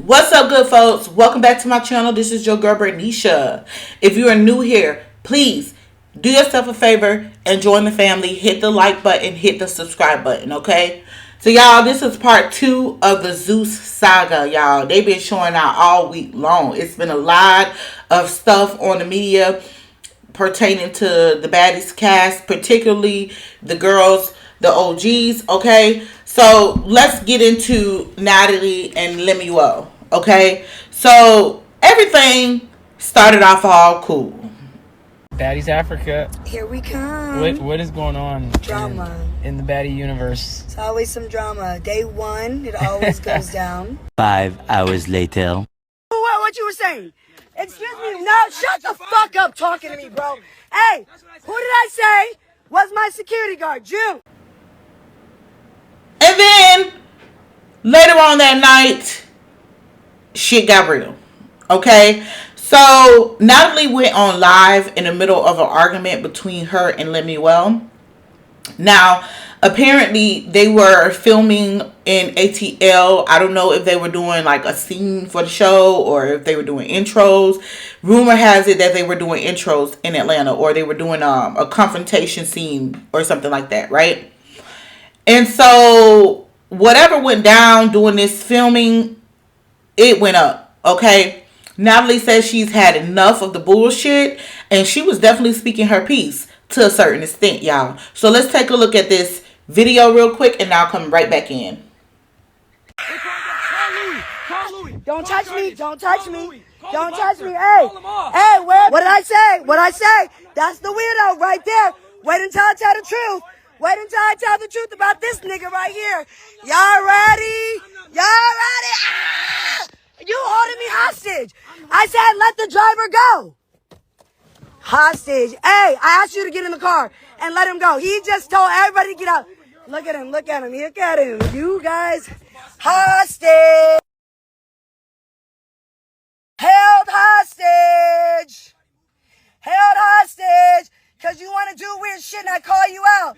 What's up, good folks? Welcome back to my channel. This is your girl, Bernicia. If you are new here, please do yourself a favor and join the family. Hit the like button, hit the subscribe button, okay? So, y'all, this is part 2 of the Zeus saga, y'all. They've been showing out all week long. It's been a lot of stuff on the media pertaining to the Baddies cast, particularly the girls, the OGs, okay? So let's get into Natalie and Lemuel, okay? So everything started off all cool. Baddies Africa. Here we come. What is going on? Drama. In the Baddie universe. It's always some drama. Day one, it always goes down. 5 hours later. What you were saying? Excuse me. No, shut the fuck up talking to me, bro. Hey, who did I say was my security guard? June. And then later on that night, shit got real. Okay? So Natalie went on live in the middle of an argument between her and Lemuel. Now, apparently they were filming in ATL. I don't know if they were doing like a scene for the show or if they were doing intros. Rumor has it that they were doing intros in Atlanta, or they were doing a confrontation scene or something like that, right? And so whatever went down during this filming, it went up, okay? Natalie says she's had enough of the bullshit, and she was definitely speaking her piece to a certain extent, y'all. So let's take a look at this video real quick, and I'll come right back in. Don't touch me. Don't touch me. Don't touch me. Hey, what did I say? What did I say? That's the weirdo right there. Wait until I tell the truth. Wait until I tell the truth about this nigga right here. Y'all ready? Y'all ready? Ah! You holding me hostage. I said let the driver go. Hostage. Hey, I asked you to get in the car and let him go. He just told everybody to get out. Look at him. Look at him. Look at him. You guys, hostage. Held hostage. Held hostage. Because you want to do weird shit and I call you out.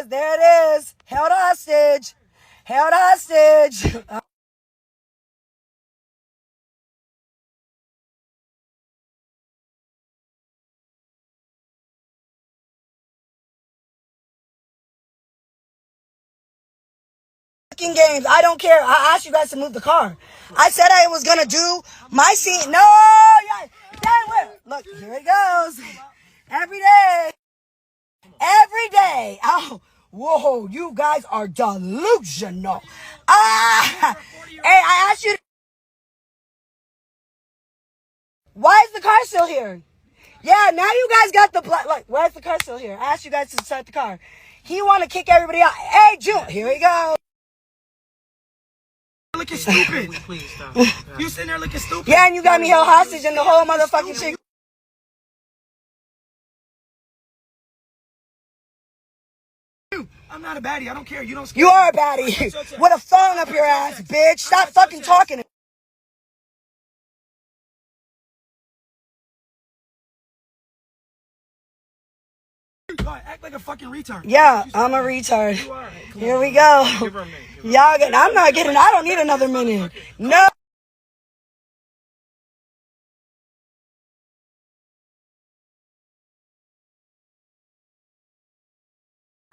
There it is. Held hostage. Held hostage. Games. I don't care. I asked you guys to move the car. I said I was gonna do my scene. No, yeah. Look, here it goes. Every day. Every day. Oh, whoa, you guys are delusional. Hey, I asked you. Why is the car still here? Yeah, now you guys got the black. Look, why is the car still here? I asked you guys to start the car. He want to kick everybody out. Hey, June, here we go. Looking stupid. Please stop. You sitting there looking stupid. Yeah, and you got me held hostage and the whole motherfucking shit. I'm not a baddie. I don't care. You don't scare You are a baddie. With a phone up your ass, bitch. Stop fucking talking to me. Act like a fucking retard. Yeah, I'm a retard. Here we go. Y'all get. I'm not getting. I don't need another minute. No.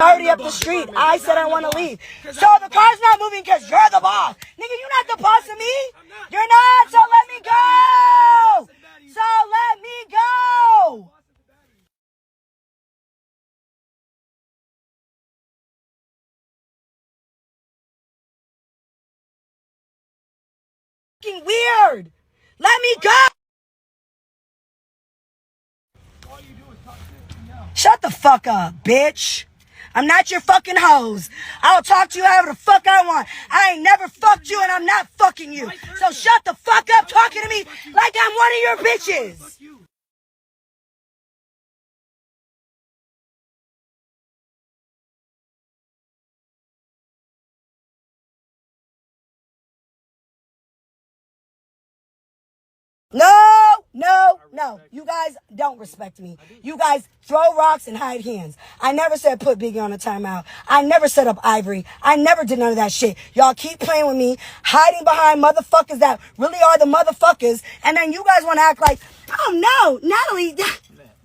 Already up the street. I said I want to leave. So the car's not moving because you're the boss. Nigga, you're not the boss of me. You're not. So let me go. So let me go. Fucking weird. Let me go. Shut the fuck up, bitch. I'm not your fucking hoes. I'll talk to you however the fuck I want. I ain't never fucked you and I'm not fucking you. So shut the fuck up talking to me like I'm one of your bitches. No. No, you guys don't respect me. You guys throw rocks and hide hands. I never said put Biggie on a timeout. I never set up Ivory. I never did none of that shit. Y'all keep playing with me, hiding behind motherfuckers that really are the motherfuckers, and then you guys want to act like, oh no, Natalie.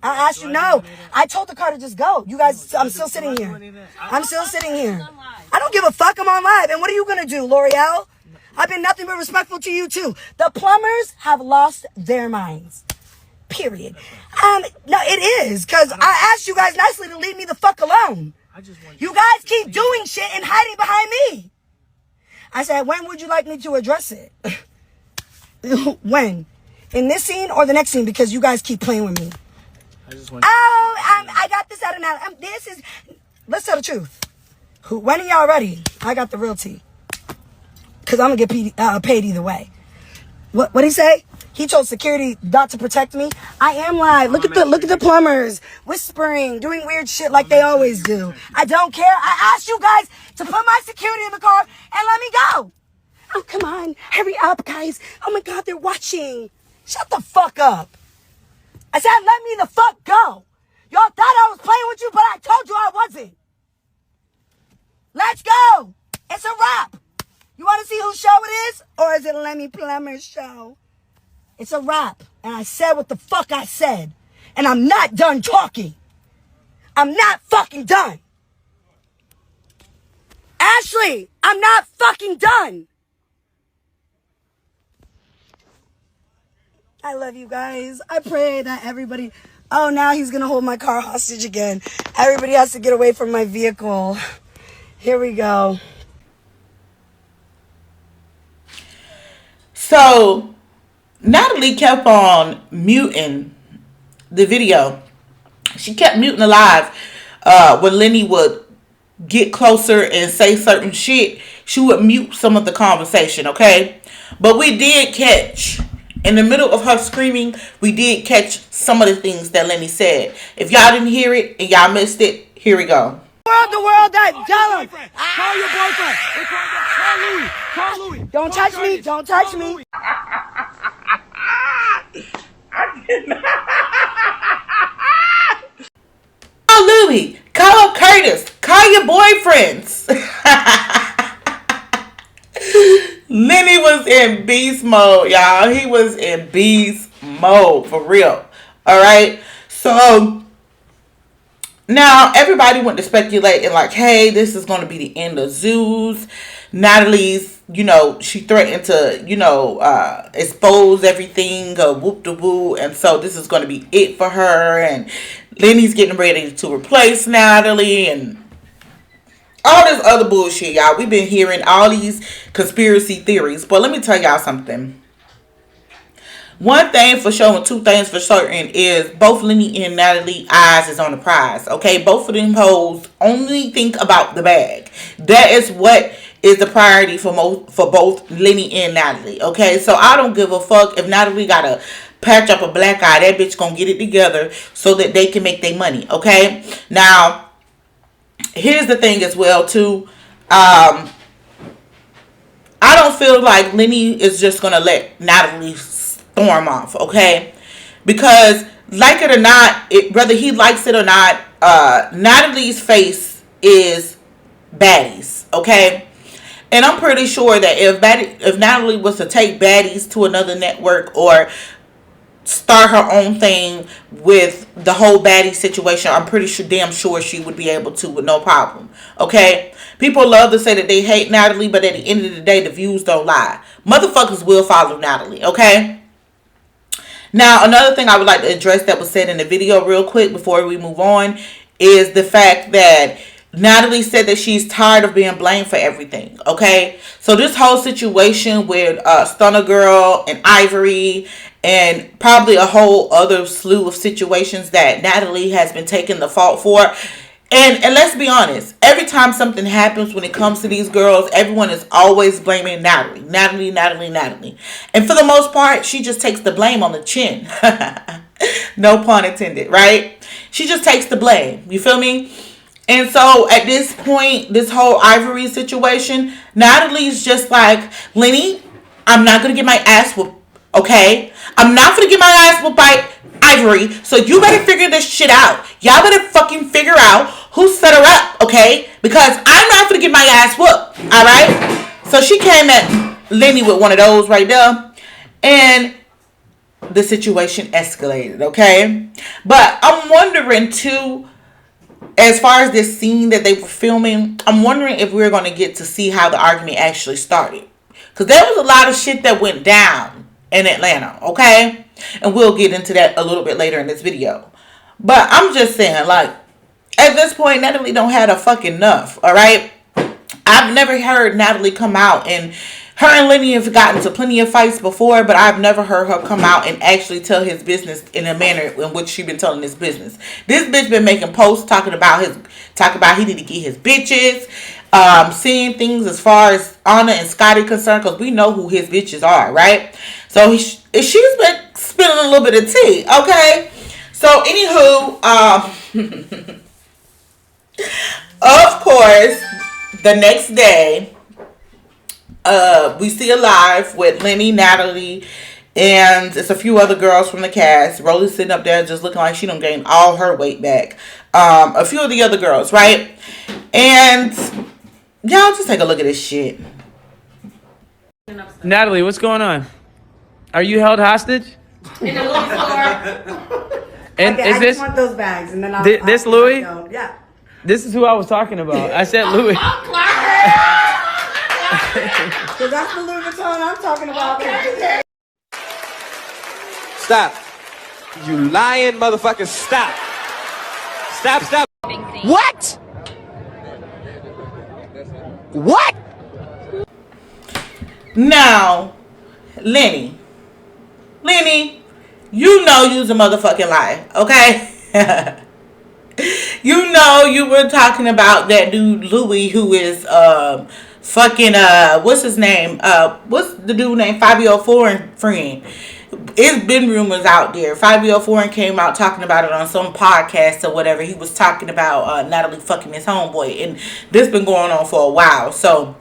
I asked you no. I told the car to just go. You guys, I'm still sitting here. I'm still sitting here. I don't give a fuck. I'm on live. And what are you gonna do, L'Oreal? I've been nothing but respectful to you too. The plumbers have lost their minds. Period. No, it is, because I asked you guys nicely to leave me the fuck alone. You guys keep doing shit and hiding behind me. I said, when would you like me to address it? When? In this scene or the next scene? Because you guys keep playing with me. I got this out of now. Let's tell the truth. When are y'all ready? I got the real tea. Because I'm going to get paid either way. What'd he say? He told security not to protect me. I am live. Look at the plumbers whispering, doing weird shit like they always do. I don't care. I asked you guys to put my security in the car and let me go. Oh, come on. Hurry up, guys. Oh, my God, they're watching. Shut the fuck up. I said, let me the fuck go. Y'all thought I was playing with you, but I told you I wasn't. Let's go. It's a wrap. You want to see whose show it is? Or is it Lemmy Plummer's show? It's a wrap. And I said what the fuck I said. And I'm not done talking. I'm not fucking done. Ashley, I'm not fucking done. I love you guys. I pray that everybody... Oh, now he's going to hold my car hostage again. Everybody has to get away from my vehicle. Here we go. So, Natalie kept on muting the video. She kept muting the live. When Lenny would get closer and say certain shit, she would mute some of the conversation, okay? But we did catch, in the middle of her screaming, we did catch some of the things that Lenny said. If y'all didn't hear it and y'all missed it, here we go. The world that Dolly. Call your boyfriend. Call Louis. Call Louis. Don't touch me. Don't touch me. Call Louis. Call Curtis. Call your boyfriends. Lenny was in beast mode, y'all. He was in beast mode, for real. All right? So... now, everybody went to speculating like, hey, this is going to be the end of Zeus. Natalie's, she threatened to, expose everything, whoop-de-woo. And so this is going to be it for her. And Lenny's getting ready to replace Natalie and all this other bullshit, y'all. We've been hearing all these conspiracy theories. But let me tell y'all something. One thing for sure and two things for certain is both Lenny and Natalie eyes is on the prize. Okay, both of them hoes only think about the bag. That is what is the priority for both Lenny and Natalie. Okay, so I don't give a fuck if Natalie gotta patch up a black eye. That bitch gonna get it together so that they can make their money. Okay, now here's the thing as well too. I don't feel like Lenny is just gonna let Natalie storm off, okay? Because like it or not, whether he likes it or not, Natalie's face is baddies, okay? And I'm pretty sure that if Natalie was to take baddies to another network or start her own thing with the whole baddie situation, I'm pretty sure, damn sure she would be able to with no problem, okay? People love to say that they hate Natalie, but at the end of the day, the views don't lie. Motherfuckers will follow Natalie, okay? Now, another thing I would like to address that was said in the video real quick before we move on is the fact that Natalie said that she's tired of being blamed for everything, okay? So this whole situation with Stunner Girl and Ivory and probably a whole other slew of situations that Natalie has been taking the fault for. And let's be honest, every time something happens when it comes to these girls, everyone is always blaming Natalie. And for the most part, she just takes the blame on the chin. No pun intended, right? She just takes the blame. You feel me? And so at this point, this whole Ivory situation, Natalie's just like, Lenny, I'm not going to get my ass whooped, okay? I'm not going to get my ass whooped by ivory. So you better figure this shit out. Y'all better fucking figure out who set her up, okay? Because I'm not gonna get my ass whooped, alright? So she came at Lenny with one of those right there. And the situation escalated, okay? But I'm wondering too, as far as this scene that they were filming, I'm wondering if we're going to get to see how the argument actually started. Because there was a lot of shit that went down in Atlanta, okay? And we'll get into that a little bit later in this video. But I'm just saying, like, at this point, Natalie don't have a fucking enough, alright? I've never heard Natalie come out, and her and Lenny have gotten to plenty of fights before, but I've never heard her come out and actually tell his business in a manner in which she been telling his business. This bitch been making posts talking about he need to get his bitches, seeing things as far as Ahna and Scotty concerned, because we know who his bitches are, right? So she's been spilling a little bit of tea, okay? So anywho, of course, the next day, we see a live with Lenny, Natalie, and it's a few other girls from the cast. Rolly's sitting up there just looking like she done gained all her weight back. A few of the other girls, right? And y'all just take a look at this shit. Natalie, what's going on? Are you held hostage? In the Louis store. And Okay, is I this just want those bags, and then I'll. this I'll Louis? go. Yeah. This is who I was talking about. I said Louis. So that's the Louis Vuitton I'm talking about. Stop. You lying motherfucker, stop. Stop. What? What? Now, Lenny, you know you's a motherfucking liar, okay? You know you were talking about that dude Louis, who is fucking what's his name? What's the dude named Fabio Foreign friend? It's been rumors out there. Fabio Foreign came out talking about it on some podcast or whatever. He was talking about Natalie fucking his homeboy, and this been going on for a while. So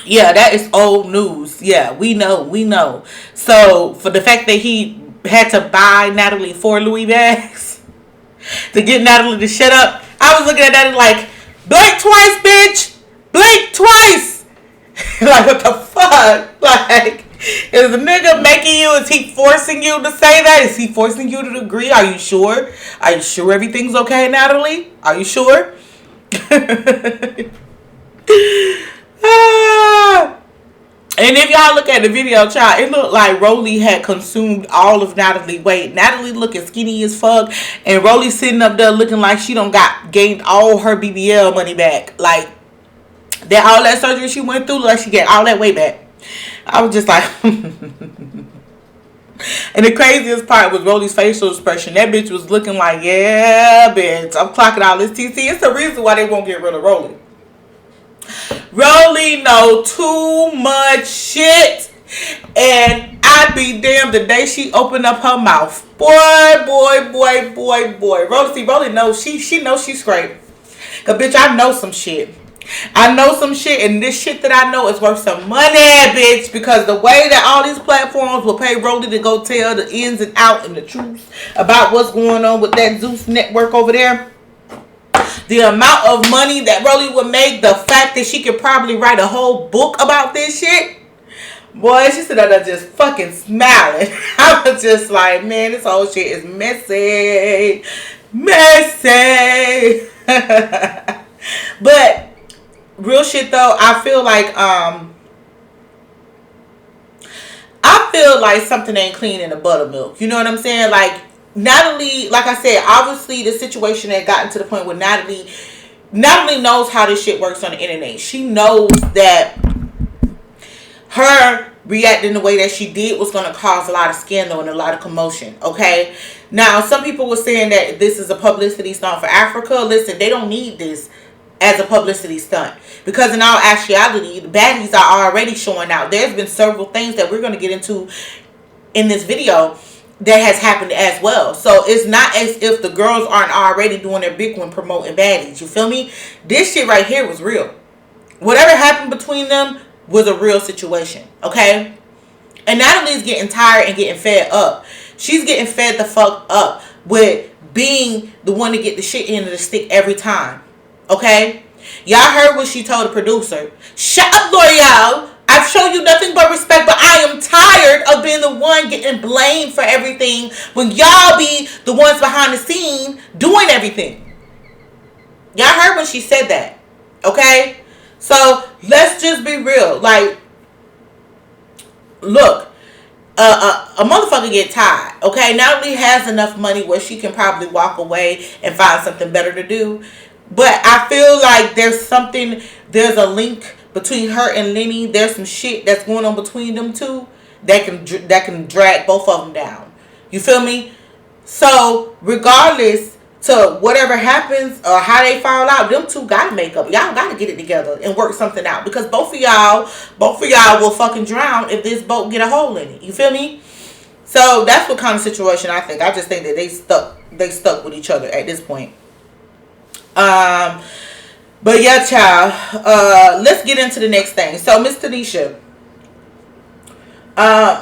yeah, that is old news. Yeah, we know. So for the fact that he had to buy Natalie 4 Louis bags to get Natalie to shut up, I was looking at that like, blink twice, bitch! Blink twice! Like, what the fuck? Like, is the nigga making you, is he forcing you to say that? Is he forcing you to agree? Are you sure? Are you sure everything's okay, Natalie? Are you sure? And if y'all look at the video, child, it looked like Rolly had consumed all of Natalie's weight. Natalie looking skinny as fuck, and Rolly sitting up there looking like she done gained all her BBL money back. Like, that all that surgery she went through, like she get all that weight back. I was just like, and the craziest part was Rolly's facial expression. That bitch was looking like, yeah, bitch, I'm clocking all this TC. It's the reason why they won't get rid of Rolly. Rolly know too much shit, and I'd be damned the day she opened up her mouth. Boy. Rolly knows she knows she's great. Cause bitch, I know some shit. And this shit that I know is worth some money, bitch. Because the way that all these platforms will pay Rolly to go tell the ins and out and the truth about what's going on with that Zeus network over there. The amount of money that Rolly would make, the fact that she could probably write a whole book about this shit. Boy, she said that just fucking smiling. I was just like, man, this whole shit is messy. But real shit though, I feel like something ain't clean in the buttermilk. You know what I'm saying? Like, Natalie, like I said, obviously the situation had gotten to the point where Natalie knows how this shit works on the internet. She knows that her reacting the way that she did was going to cause a lot of scandal and a lot of commotion, okay? Now, some people were saying that this is a publicity stunt for Africa. Listen, they don't need this as a publicity stunt, because in all actuality, the baddies are already showing out. There's been several things that we're going to get into in this video that has happened as well. So it's not as if the girls aren't already doing their big one promoting baddies. You feel me? This shit right here was real. Whatever happened between them was a real situation, okay? And Natalie's getting tired and getting fed up. She's getting fed the fuck up with being the one to get the shit end of the stick every time. Okay? Y'all heard what she told the producer. Shut up, L'Oreal. I've shown you nothing but respect, but I am tired of being the one getting blamed for everything when y'all be the ones behind the scene doing everything. Y'all heard when she said that. Okay? So, let's just be real. Like, look, a motherfucker get tired. Okay? Natalie has enough money where she can probably walk away and find something better to do. But I feel like there's a link between her and Lenny. There's some shit that's going on between them two that can drag both of them down. You feel me? So regardless to whatever happens or how they fall out, them two gotta make up. Y'all gotta get it together and work something out, because both of y'all will fucking drown if this boat get a hole in it. You feel me? So that's what kind of situation I think. I just think that they stuck with each other at this point. But yeah, child. Let's get into the next thing. So Miss Tanisha.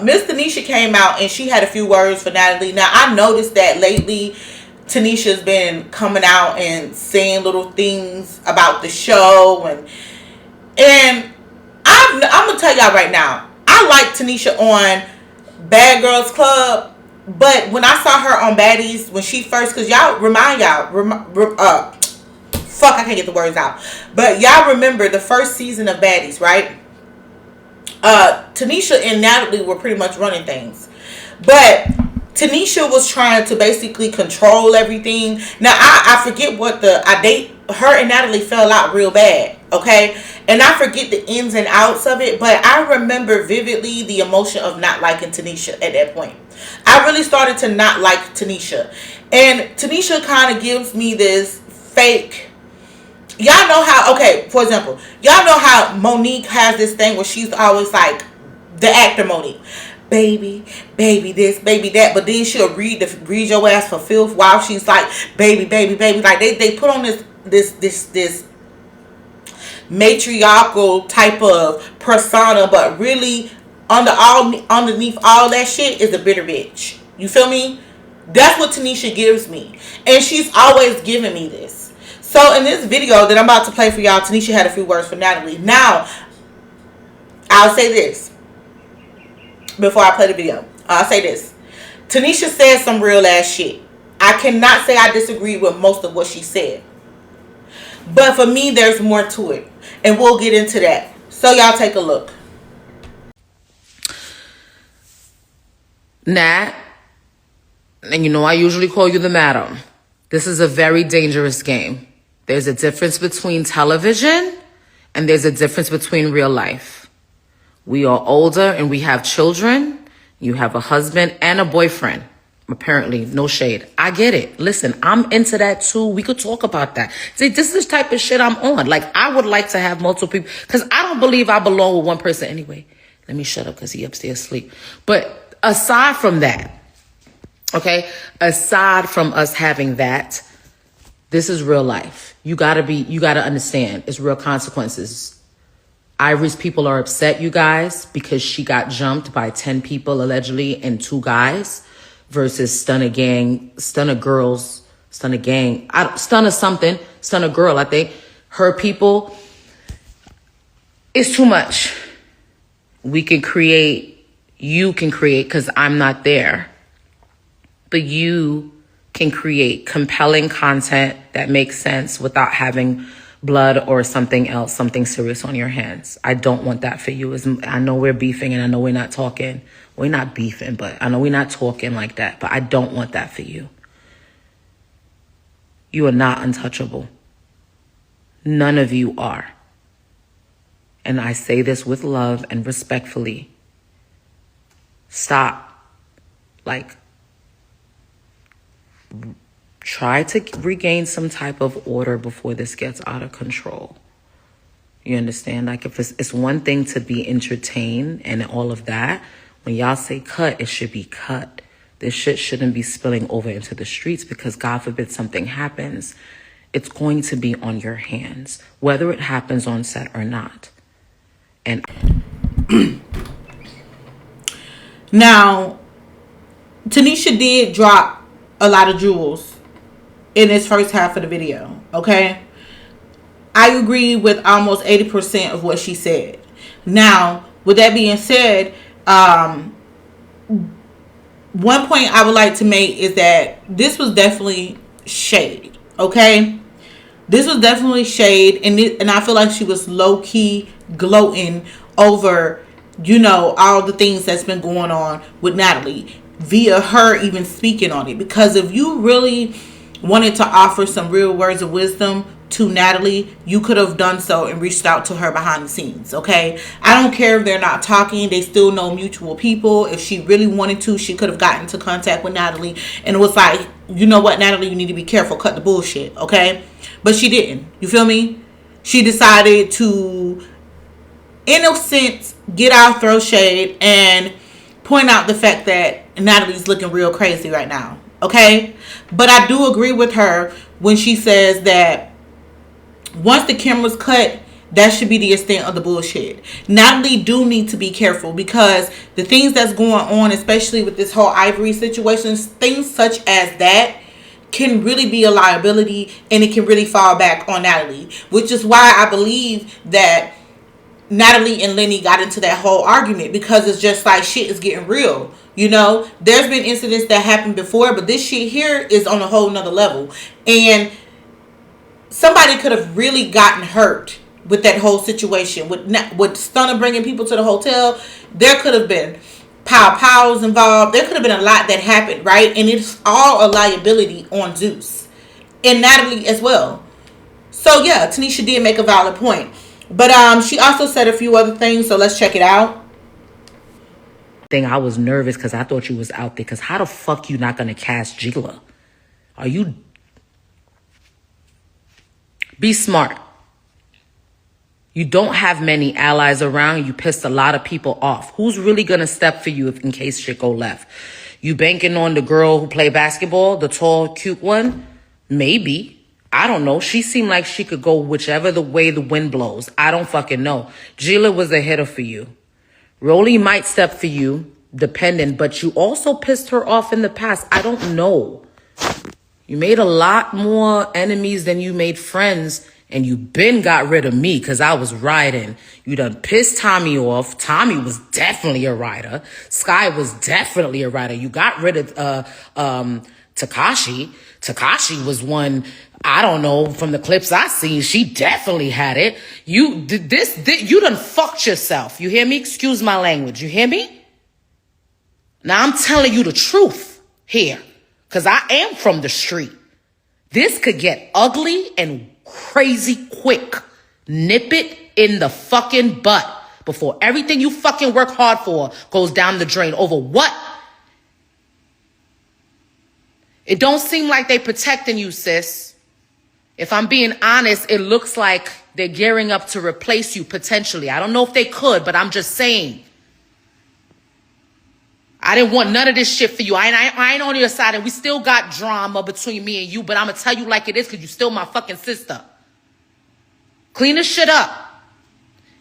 Miss Tanisha came out and she had a few words for Natalie. Now I noticed that lately Tanisha's been coming out and saying little things about the show, and I'm gonna tell y'all right now, I like Tanisha on Bad Girls Club, but when I saw her on Baddies, when she first, cause y'all fuck, I can't get the words out. But y'all remember the first season of Baddies, right? Tanisha and Natalie were pretty much running things. But Tanisha was trying to basically control everything. Now, I forget her and Natalie fell out real bad, okay? And I forget the ins and outs of it, but I remember vividly the emotion of not liking Tanisha at that point. I really started to not like Tanisha. And Tanisha kind of gives me this fake... Y'all know how, okay, for example, y'all know how Monique has this thing where she's always like, the actor Monique, baby this, baby that, but then she'll read your ass for filth while she's like, baby. Like they put on this matriarchal type of persona, but really underneath all that shit is a bitter bitch. You feel me? That's what Tanisha gives me. And she's always giving me this. So in this video that I'm about to play for y'all, Tanisha had a few words for Natalie. Now, I'll say this before I play the video. I'll say this. Tanisha said some real ass shit. I cannot say I disagree with most of what she said. But for me, there's more to it. And we'll get into that. So y'all take a look. Nat, and you know I usually call you the madam. This is a very dangerous game. There's a difference between television and there's a difference between real life. We are older and we have children. You have a husband and a boyfriend. Apparently, no shade. I get it. Listen, I'm into that too. We could talk about that. See, this is the type of shit I'm on. Like, I would like to have multiple people, because I don't believe I belong with one person anyway. Let me shut up because he upstairs asleep. But aside from that, okay, aside from us having that, this is real life. You gotta understand, it's real consequences. Irish people are upset, you guys, because she got jumped by 10 people allegedly and 2 guys versus stun a gang, stun a girl, I think. Her people, it's too much. You can create, because I'm not there. But you can create compelling content that makes sense without having blood or something else, something serious on your hands. I don't want that for you. I know we're beefing and I know we're not talking. We're not beefing, but I know we're not talking like that. But I don't want that for you. You are not untouchable. None of you are. And I say this with love and respectfully. Stop. Try to regain some type of order before this gets out of control. You understand? Like, if it's one thing to be entertained and all of that, when y'all say cut, it should be cut. This shit shouldn't be spilling over into the streets, because God forbid something happens, it's going to be on your hands, whether it happens on set or not. And now, Tanisha did drop a lot of jewels in this first half of the video. Okay, I agree with almost 80% of what she said. Now, with that being said, one point I would like to make is that this was definitely shade. Okay, this was definitely shade, and I feel like she was low key gloating over, all the things that's been going on with Natalie via her even speaking on it. Because if you really wanted to offer some real words of wisdom to Natalie, you could have done so and reached out to her behind the scenes. Okay, I don't care if they're not talking, they still know mutual people. If she really wanted to, she could have gotten into contact with Natalie and it was like, you know what, Natalie, you need to be careful, cut the bullshit. Okay, but she didn't. You feel me? She decided to, in a sense, get out, throw shade, and point out the fact that Natalie's looking real crazy right now. Okay, but I do agree with her when she says that once the camera's cut, that should be the extent of the bullshit. Natalie do need to be careful, because the things that's going on, especially with this whole Ivory situation, things such as that can really be a liability, and it can really fall back on Natalie. Which is why I believe that Natalie and Lenny got into that whole argument, because it's just like, shit is getting real. There's been incidents that happened before, but this shit here is on a whole nother level. And somebody could have really gotten hurt with that whole situation. With Stunner bringing people to the hotel, there could have been pows involved. There could have been a lot that happened, right? And it's all a liability on Zeus and Natalie as well. So yeah, Tanisha did make a valid point. But she also said a few other things, so let's check it out. I was nervous because I thought you was out there. Because how the fuck you not gonna cast Gila? Are you... Be smart. You don't have many allies around. You pissed a lot of people off. Who's really going to step for you if in case shit go left? You banking on the girl who play basketball, the tall, cute one? Maybe. I don't know. She seemed like she could go whichever the way the wind blows. I don't fucking know. Gila was a hitter for you. Rolly might step for you, dependent, but you also pissed her off in the past. I don't know. You made a lot more enemies than you made friends, and you been got rid of me because I was riding. You done pissed Tommy off. Tommy was definitely a rider. Sky was definitely a rider. You got rid of Takashi. Takashi was one, I don't know, from the clips I seen, she definitely had it. You done fucked yourself. You hear me? Excuse my language. You hear me? Now I'm telling you the truth here. Because I am from the street. This could get ugly and crazy quick. Nip it in the fucking butt before everything you fucking work hard for goes down the drain. Over what? It don't seem like they protecting you, sis. If I'm being honest, it looks like they're gearing up to replace you potentially. I don't know if they could, but I'm just saying. I didn't want none of this shit for you. I ain't on your side, and we still got drama between me and you, but I'm going to tell you like it is because you still my fucking sister. Clean this shit up.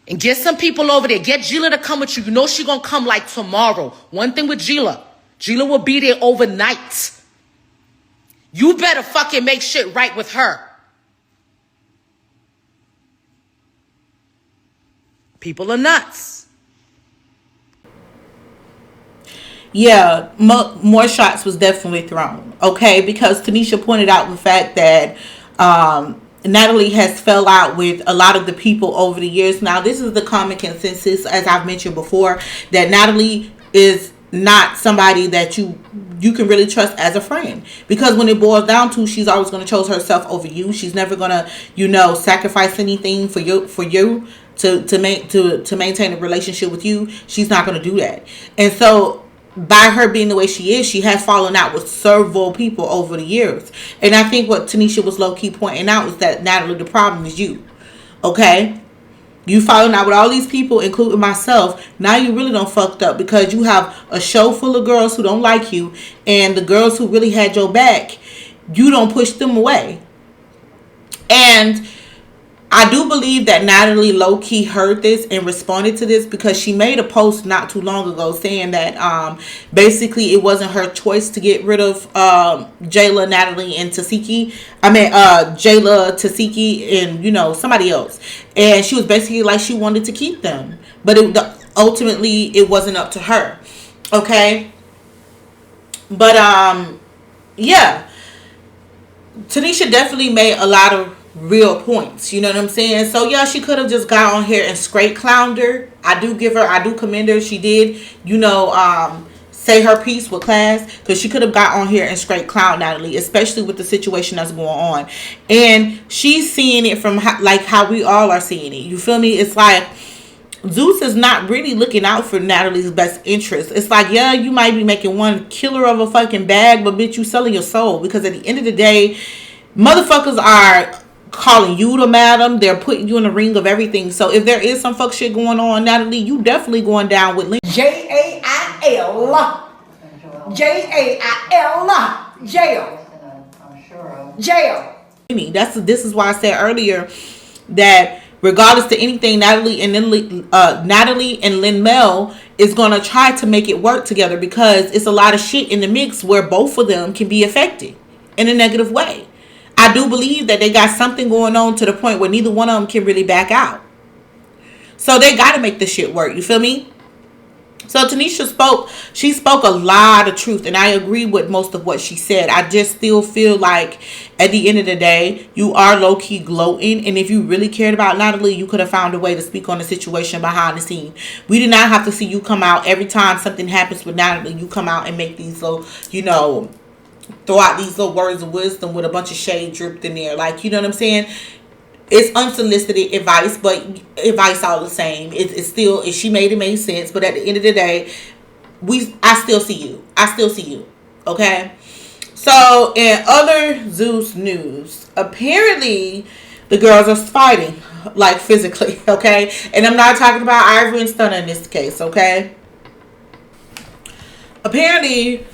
And get some people over there. Get Gila to come with you. You know she going to come like tomorrow. One thing with Gila. Gila will be there overnight. You better fucking make shit right with her. People are nuts. Yeah, more shots was definitely thrown. Okay, because Tanisha pointed out the fact that Natalie has fell out with a lot of the people over the years. Now, this is the common consensus, as I've mentioned before, that Natalie is not somebody that you can really trust as a friend, because when it boils down to, she's always going to choose herself over you. She's never going to sacrifice anything for you to maintain a relationship with you. She's not going to do that. And so by her being the way she is, she has fallen out with several people over the years. And I think what Tanisha was low-key pointing out is that, Natalie, the problem is you. Okay? You falling out with all these people, including myself. Now you really done fucked up, because you have a show full of girls who don't like you, and the girls who really had your back, you don't push them away. And I do believe that Natalie low-key heard this and responded to this, because she made a post not too long ago saying that basically it wasn't her choice to get rid of Jayla, Natalie, and Tasiki. I mean Jayla, Tasiki, and somebody else. And she was basically like she wanted to keep them, but ultimately it wasn't up to her. Okay, but yeah, Tanisha definitely made a lot of real points. You know what I'm saying? So yeah, she could have just got on here and straight clowned her. I do commend her. She did, say her piece with class, because she could have got on here and straight clown Natalie, especially with the situation that's going on. And she's seeing it from how we all are seeing it. You feel me? It's like Zeus is not really looking out for Natalie's best interest. It's like, yeah, you might be making one killer of a fucking bag, but bitch, you selling your soul. Because at the end of the day, motherfuckers are calling you the madam. They're putting you in the ring of everything. So if there is some fuck shit going on, Natalie, you definitely going down with Lynn. Jail. Jail. Jail. This is why I said earlier that regardless to anything, Natalie and Lynn Mel is gonna try to make it work together, because it's a lot of shit in the mix where both of them can be affected in a negative way. I do believe that they got something going on to the point where neither one of them can really back out. So they got to make this shit work. You feel me? So Tanisha spoke a lot of truth, and I agree with most of what she said. I just still feel like at the end of the day, you are low-key gloating, and if you really cared about Natalie, you could have found a way to speak on the situation behind the scene. We did not have to see you come out every time something happens with Natalie. You come out and make these little, throw out these little words of wisdom with a bunch of shade dripped in there. Like, you know what I'm saying? It's unsolicited advice, but advice all the same. It's still, she made it make sense. But at the end of the day, I still see you. Okay? So, in other Zeus news, apparently the girls are fighting, like physically, okay? And I'm not talking about Ivory and Stunner in this case, okay? Apparently,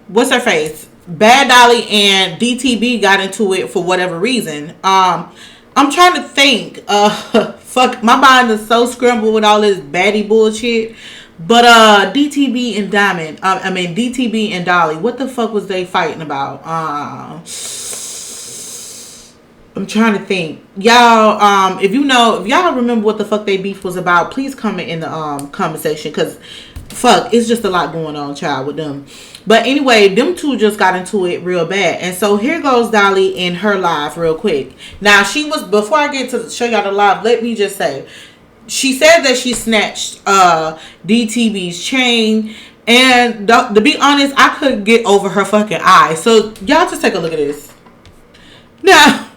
what's her face? Bad Dolly and DTB got into it for whatever reason. I'm trying to think. Fuck, my mind is so scrambled with all this baddie bullshit. But DTB and DTB and Dolly, what the fuck was they fighting about? I'm trying to think. Y'all, if y'all remember what the fuck they beef was about, please comment in the comment section, because fuck, it's just a lot going on, child, with them. But anyway, them two just got into it real bad. And so here goes Dolly in her live real quick. Now, before I get to show y'all the live, let me just say, she said that she snatched DTB's chain. And to be honest, I couldn't get over her fucking eyes. So y'all just take a look at this. Now,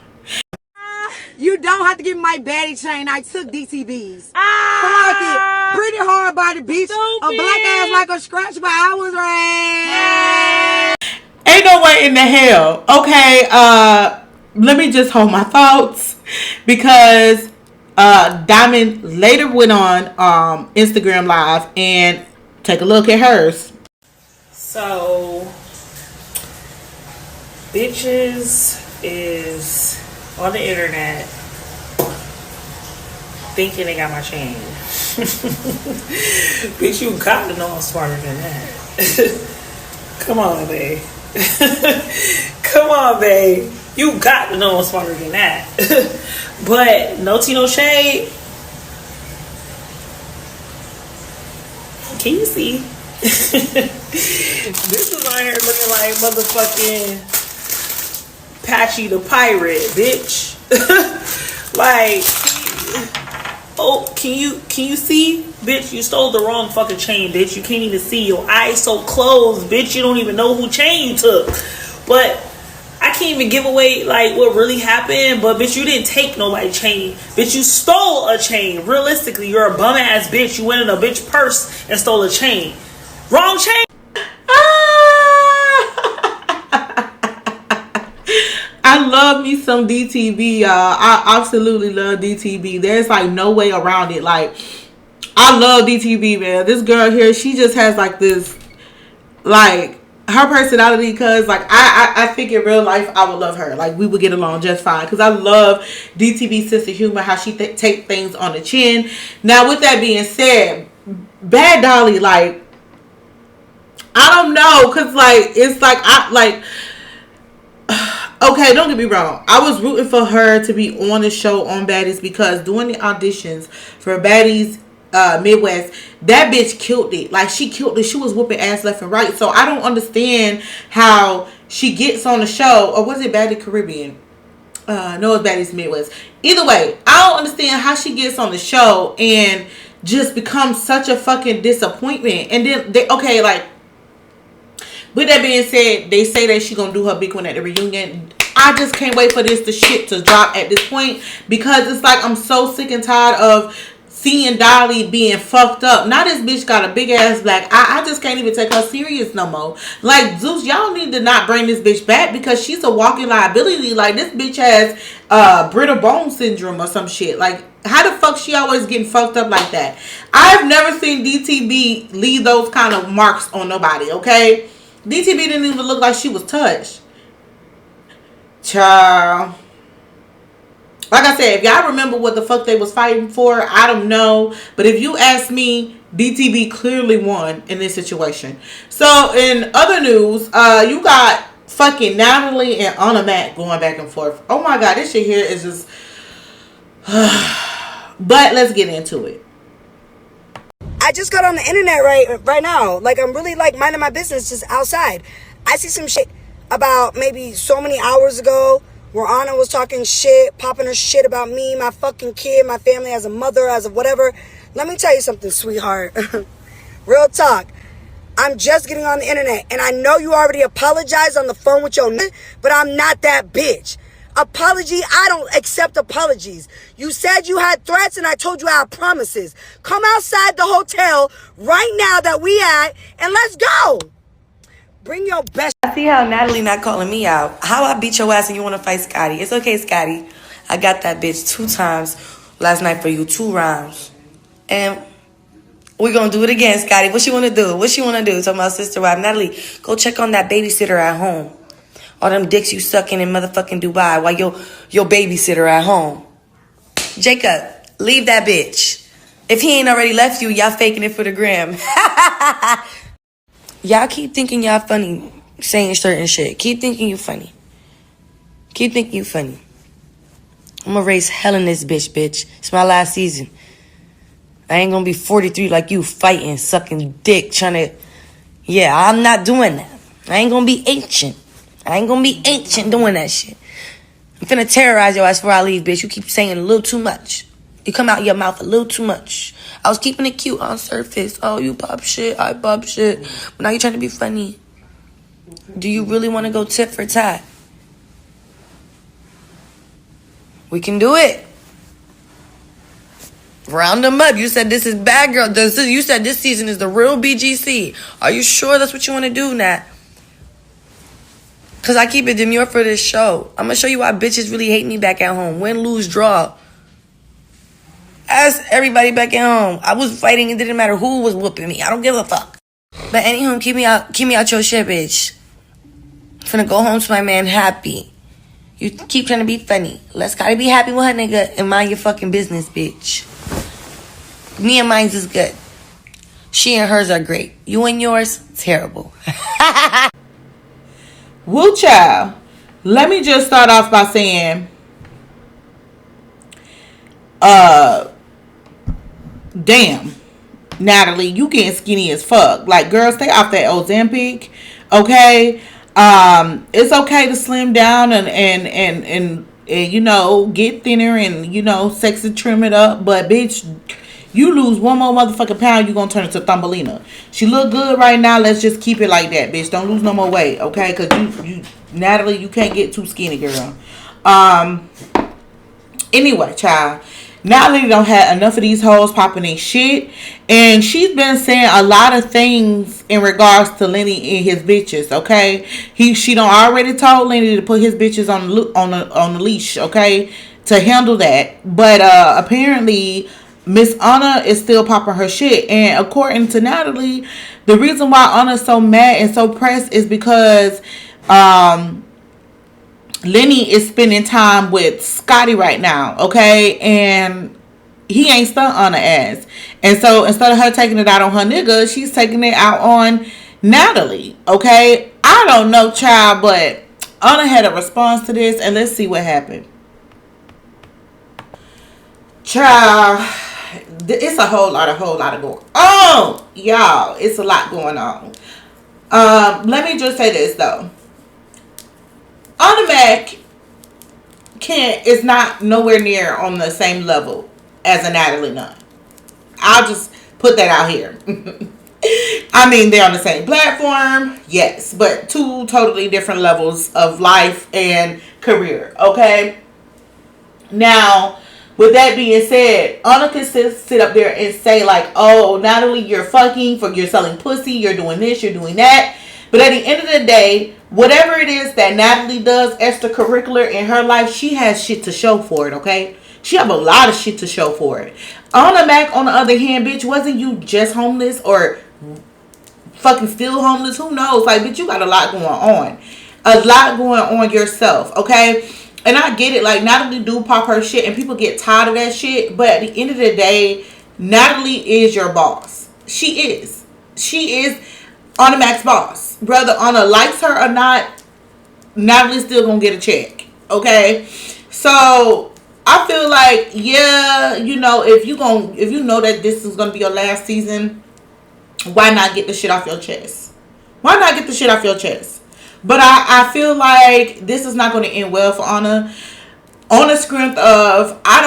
You don't have to give me my baddie chain. I took DTB's. Fuck it. Pretty hard body, bitch. A black ass like a scratch, but I was right. ain't no way in the hell. Okay, let me just hold my thoughts, because Diamond later went on Instagram Live, and take a look at hers. So, bitches is on the internet thinking they got my chain. Bitch, you got to know I'm smarter than that. Come on, babe. Come on, babe. You got to know I'm smarter than that. But no tea, no shade. Can you see? This is on here looking like motherfucking Patchy the Pirate, bitch. Like, oh, can you see? Bitch, you stole the wrong fucking chain, bitch. You can't even see. Your eyes so closed, bitch. You don't even know who chain you took. But I can't even give away like what really happened. But bitch, you didn't take nobody's chain. Bitch, you stole a chain. Realistically, you're a bum ass bitch. You went in a bitch purse and stole a chain. Wrong chain. I love me some DTB, y'all. I absolutely love DTB. There's like no way around it. Like, I love DTB, man. This girl here, she just has like this, like, her personality, because like I think in real life I would love her. Like we would get along just fine, because I love DTV's sense of humor, how she take things on the chin. Now with that being said, Bad Dolly, like I don't know, because like it's like I like okay, don't get me wrong, I was rooting for her to be on the show on Baddies, because doing the auditions for Baddies Midwest, that bitch killed it. Like she killed it. She was whooping ass left and right. So I don't understand how she gets on the show. Or was it Baddies Caribbean? No, it's Baddies Midwest. Either way, I don't understand how she gets on the show and just becomes such a fucking disappointment. And then like, with that being said, they say that she gonna do her big one at the reunion. I just can't wait for this shit to drop at this point, because it's like I'm so sick and tired of seeing Dolly being fucked up. Now this bitch got a big ass black eye. I just can't even take her serious no more. Like, Zeus, y'all need to not bring this bitch back, because she's a walking liability. Like, this bitch has brittle bone syndrome or some shit. Like, how the fuck she always getting fucked up like that? I've never seen DTB leave those kind of marks on nobody, okay? DTB didn't even look like she was touched. Child. Like I said, if y'all remember what the fuck they was fighting for, I don't know. But if you ask me, DTB clearly won in this situation. So, in other news, you got fucking Natalie and Ahna going back and forth. Oh my god, this shit here is just... But let's get into it. I just got on the internet right now. Like, I'm really, like, minding my business just outside. I see some shit about maybe so many hours ago where Ahna was talking shit, popping her shit about me, my fucking kid, my family, as a mother, as a whatever. Let me tell you something, sweetheart. Real talk. I'm just getting on the internet, and I know you already apologized on the phone with your but I'm not that bitch. Apology, I don't accept apologies. You said you had threats, and I told you I had promises. Come outside the hotel right now that we at, and let's go. Bring your best. I see how Natalie not calling me out. How I beat your ass and you want to fight Scotty. It's okay, Scotty. I got that bitch 2 times last night for you, 2 rounds. And we're going to do it again, Scotty. What she want to do? What she want to do? Talking about sister wife. Natalie, go check on that babysitter at home. All them dicks you sucking in motherfucking Dubai while your babysitter at home. Jacob, leave that bitch. If he ain't already left you, y'all faking it for the gram. Y'all keep thinking y'all funny saying certain shit. Keep thinking you funny. Keep thinking you funny. I'm gonna raise hell in this bitch. It's my last season. I ain't gonna be 43 like you fighting, sucking dick, trying to... Yeah, I'm not doing that. I ain't gonna be ancient. I ain't gonna be ancient doing that shit. I'm finna terrorize your ass before I leave, bitch. You keep saying a little too much. You come out your mouth a little too much. I was keeping it cute on surface. Oh, you pop shit, I pop shit. But now you're trying to be funny. Do you really want to go tit for tat? We can do it. Round them up. You said this is bad, girl. You said this season is the real BGC. Are you sure that's what you want to do, Nat? Because I keep it demure for this show. I'm going to show you why bitches really hate me back at home. Win, lose, draw. Ask everybody back at home. I was fighting. It didn't matter who was whooping me. I don't give a fuck. But anywho, keep me out your shit, bitch. I'm finna go home to my man happy. You keep trying to be funny. Let's gotta be happy with her nigga and mind your fucking business, bitch. Me and mine's is good. She and hers are great. You and yours, terrible. Woo child. Let me just start off by saying, damn, Natalie, you getting skinny as fuck. Like, girl, stay off that Ozempic, okay? It's okay to slim down and you know, get thinner and, you know, sexy trim it up, but bitch, you lose one more motherfucking pound, you gonna turn into Thumbelina. She look good right now. Let's just keep it like that, bitch. Don't lose no more weight, okay? Because you, Natalie, you can't get too skinny, girl. Anyway, child. Natalie don't have enough of these hoes popping their shit, and she's been saying a lot of things in regards to Lenny and his bitches. Okay, she done already told Lenny to put his bitches on the leash. Okay, to handle that, but apparently Miss Anna is still popping her shit. And according to Natalie, the reason why Anna's so mad and so pressed is because Lenny is spending time with Scotty right now, okay? And he ain't stunned Anna ass. And so instead of her taking it out on her nigga, she's taking it out on Natalie, okay? I don't know, child, but Anna had a response to this, and let's see what happened. Child, it's a whole lot of going on. Y'all, it's a lot going on. Let me just say this, though. Anna Mac is not nowhere near on the same level as a Natalie Nunn. I'll just put that out here. I mean, they're on the same platform, yes, but two totally different levels of life and career, okay? Now, with that being said, Anna can sit up there and say like, oh, Natalie, you're fucking, you're selling pussy, you're doing this, you're doing that. But at the end of the day, whatever it is that Natalie does extracurricular in her life, she has shit to show for it, okay? She have a lot of shit to show for it. Anna Mac, on the other hand, bitch, wasn't you just homeless or fucking still homeless? Who knows? Like, bitch, you got a lot going on. A lot going on yourself, okay? And I get it. Like, Natalie do pop her shit and people get tired of that shit. But at the end of the day, Natalie is your boss. She is. She is Anna Mac's boss. Whether Anna likes her or not, Natalie's still gonna get a check. Okay? So I feel like, yeah, you know, if you know that this is gonna be your last season, why not get the shit off your chest? Why not get the shit off your chest? But I feel like this is not going to end well for Anna. On the strength of, I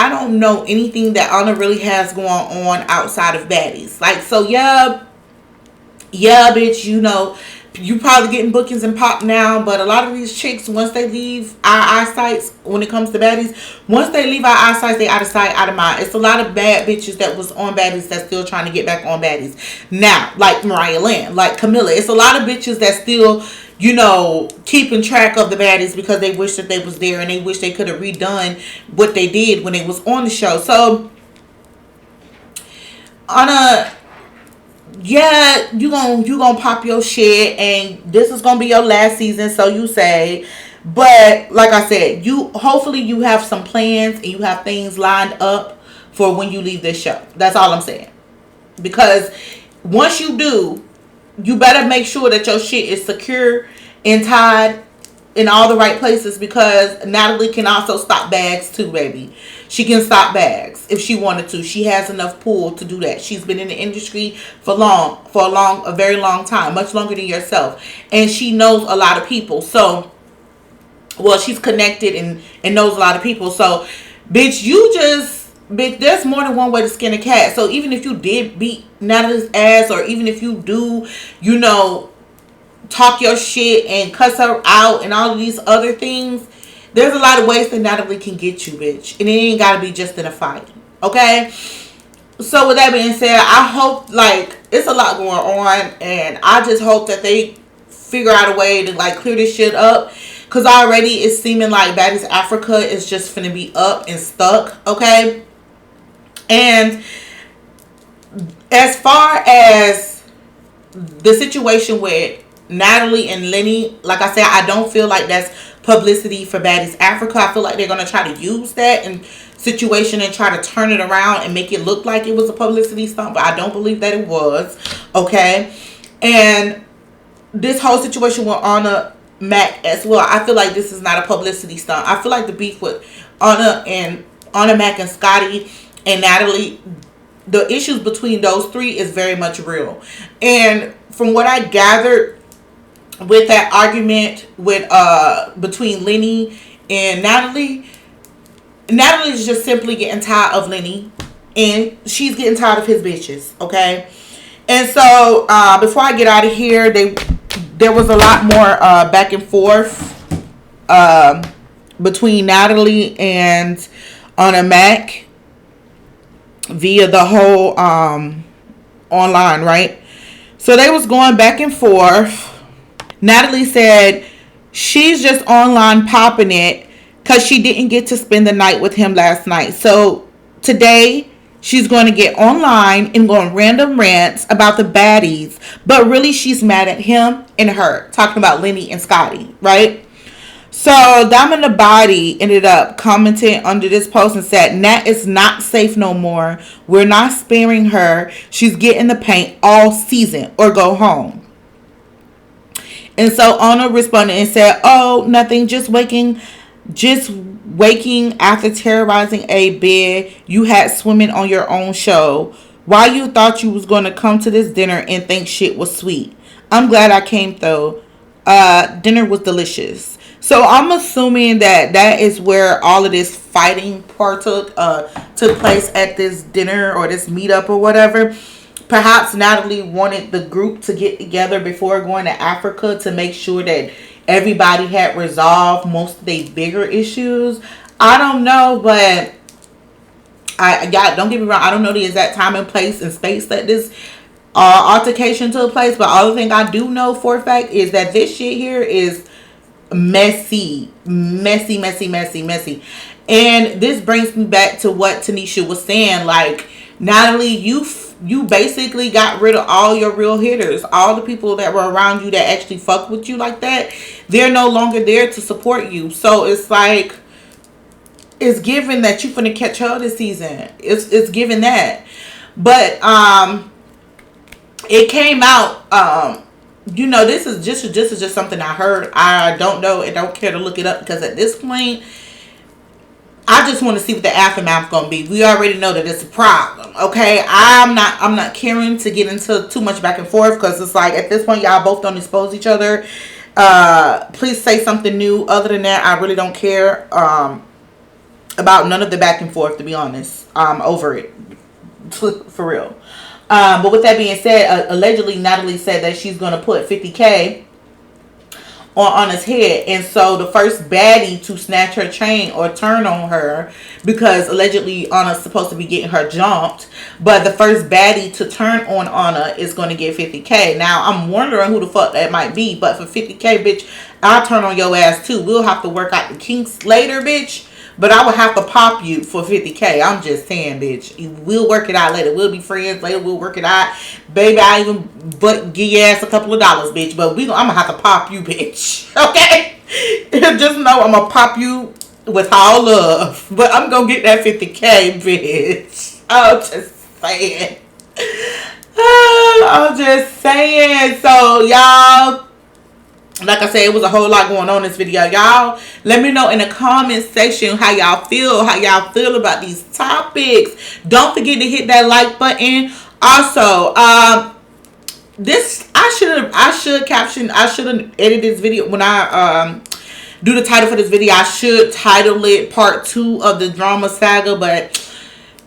don't know anything that Anna really has going on outside of baddies. Like, so yeah, bitch, you know, you probably getting bookings and pop now, but a lot of these chicks, once they leave our eyesight, when it comes to baddies, once they leave our eyesight, they out of sight, out of mind. It's a lot of bad bitches that was on baddies that's still trying to get back on baddies now, like Mariah Lynn, like Camilla. It's a lot of bitches that still, you know, keeping track of the baddies because they wish that they was there and they wish they could have redone what they did when they was on the show. So Anna, yeah, you gonna pop your shit, and this is gonna be your last season, so you say. But like I said, hopefully you have some plans and you have things lined up for when you leave this show. That's all I'm saying. Because once you do, you better make sure that your shit is secure and tied in all the right places, because Natalie can also stop bags too, baby. She can stop bags if she wanted to. She has enough pull to do that. She's been in the industry for a very long time, much longer than yourself. And she knows a lot of people. So, well, she's connected and knows a lot of people. So, bitch, there's more than one way to skin a cat. So even if you did beat Natalie's ass, or even if you do, you know, talk your shit and cuss her out and all of these other things, there's a lot of ways that Natalie can get you, bitch. And it ain't gotta be just in a fight. Okay? So with that being said, I hope, like, it's a lot going on, and I just hope that they figure out a way to, like, clear this shit up. Because already it's seeming like Baddies Africa is just finna be up and stuck. Okay? And as far as the situation with Natalie and Lenny, like I said, I don't feel like that's publicity for Baddies Africa. I feel like they're going to try to use that situation and try to turn it around and make it look like it was a publicity stunt, but I don't believe that it was. Okay? And this whole situation with Anna Mac as well, I feel like this is not a publicity stunt. I feel like the beef with Anna Mac and Scotty and Natalie, the issues between those three is very much real. And from what I gathered with that argument with between Lenny and Natalie is just simply getting tired of Lenny, and she's getting tired of his bitches. Okay? And so before I get out of here, there was a lot more back and forth between Natalie and Anna Mac via the whole online, right? So they was going back and forth. Natalie said she's just online popping it because she didn't get to spend the night with him last night. So today She's going to get online and go on random rants about the baddies, but really she's mad at him and her, talking about Lenny and Scotty, right? So Diamond the Body ended up commenting under this post and said, Nat is not safe no more. We're not sparing her. She's getting the paint all season or go home. And so Ahna responded and said, oh, nothing, just waking after terrorizing a bed you had swimming on your own show. Why you thought you was going to come to this dinner and think shit was sweet? I'm glad I came though. Dinner was delicious. So I'm assuming that is where all of this fighting took place at this dinner or this meetup or whatever. Perhaps Natalie wanted the group to get together before going to Africa to make sure that everybody had resolved most of their bigger issues. I don't know, but don't get me wrong. I don't know the exact time and place and space that this altercation took place. But all the thing I do know for a fact is that this shit here is messy. And this brings me back to what Tanisha was saying. Like, Natalie, you basically got rid of all your real hitters. All the people that were around you that actually fuck with you like that, they're no longer there to support you. So it's like, it's given that you finna catch her this season. It's given that. But it came out, this is just something I heard. I don't know and don't care to look it up because at this point, I just want to see what the aftermath gonna be. We already know that it's a problem. Okay, I'm not caring to get into too much back and forth because it's like at this point y'all both don't expose each other. Please say something new. Other than that, I really don't care about none of the back and forth. To be honest, I'm over it for real. But with that being said, allegedly Natalie said that she's gonna put $50K on his head, and so the first baddie to snatch her chain or turn on her, because allegedly Ahna's supposed to be getting her jumped, but the first baddie to turn on Ahna is going to get $50K. Now I'm wondering who the fuck that might be, but for $50K, bitch, I'll turn on your ass too. We'll have to work out the kinks later, bitch, but I would have to pop you for $50K. I'm just saying, bitch. We'll work it out later. We'll be friends later. We'll work it out. Baby, I even give your ass a couple of dollars, bitch. But I'm going to have to pop you, bitch. Okay? Just know I'm going to pop you with all love. But I'm going to get that $50K, bitch. I'm just saying. I'm just saying. So, y'all, like I said, it was a whole lot going on in this video. Y'all, let me know in the comment section how y'all feel about these topics. Don't forget to hit that like button. Also, I should edit this video when I do the title for this video. I should title it part 2 of the drama saga, but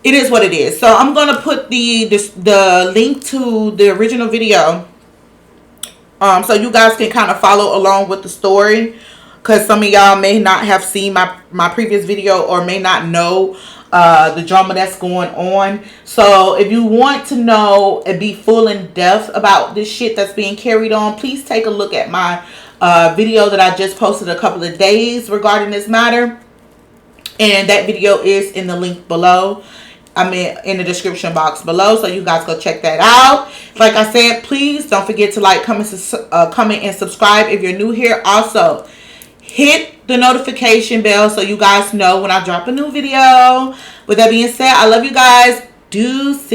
it is what it is. So I'm gonna put the link to the original video, so you guys can kind of follow along with the story, because some of y'all may not have seen my previous video or may not know the drama that's going on. So if you want to know and be full in depth about this shit that's being carried on, please take a look at my video that I just posted a couple of days regarding this matter, and that video is in the link below. I mean, in the description box below, so you guys go check that out. Like I said, please don't forget to like, comment, and subscribe if you're new here. Also, hit the notification bell so you guys know when I drop a new video. With that being said, I love you guys. Deuces.